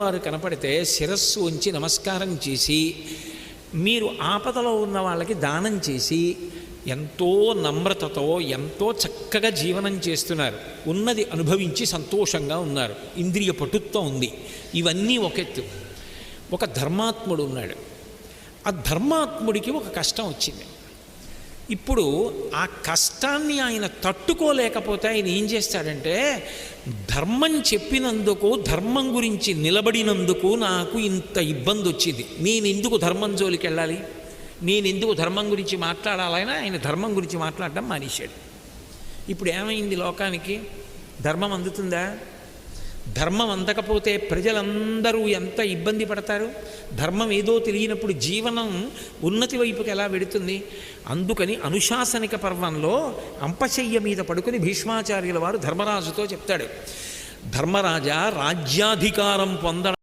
వారు కనపడితే శిరస్సు ఉంచి నమస్కారం చేసి మీరు ఆపదలో ఉన్న వాళ్ళకి దానం చేసి ఎంతో నమ్రతతో ఎంతో చక్కగా జీవనం చేస్తున్నారు, ఉన్నది అనుభవించి సంతోషంగా ఉన్నారు, ఇంద్రియ పటుత్వం ఉంది. ఇవన్నీ ఒక ఎత్తు. ఒక ధర్మాత్ముడు ఉన్నాడు. ఆ ధర్మాత్ముడికి ఒక కష్టం వచ్చింది. ఇప్పుడు ఆ కష్టాన్ని ఆయన తట్టుకోలేకపోతే ఆయన ఏం చేస్తాడంటే, ధర్మం చెప్పినందుకు, ధర్మం గురించి నిలబడినందుకు నాకు ఇంత ఇబ్బంది వచ్చింది, నేను ఎందుకు ధర్మం జోలికి వెళ్ళాలి, నేను ఎందుకు ధర్మం గురించి మాట్లాడాలని ఆయన ధర్మం గురించి మాట్లాడడం మానేశాడు. ఇప్పుడు ఏమైంది లోకానికి? ధర్మం అందుతుందా? ధర్మం అందకపోతే ప్రజలందరూ ఎంత ఇబ్బంది పడతారు? ధర్మం ఏదో తెలియనప్పుడు జీవనం ఉన్నతి వైపుకి ఎలా వెడుతుంది? అందుకని అనుశాసనిక పర్వంలో అంపశయ్య మీద పడుకుని భీష్మాచార్యుల వారు ధర్మరాజుతో చెప్తాడు, ధర్మరాజా, రాజ్యాధికారం పొందడం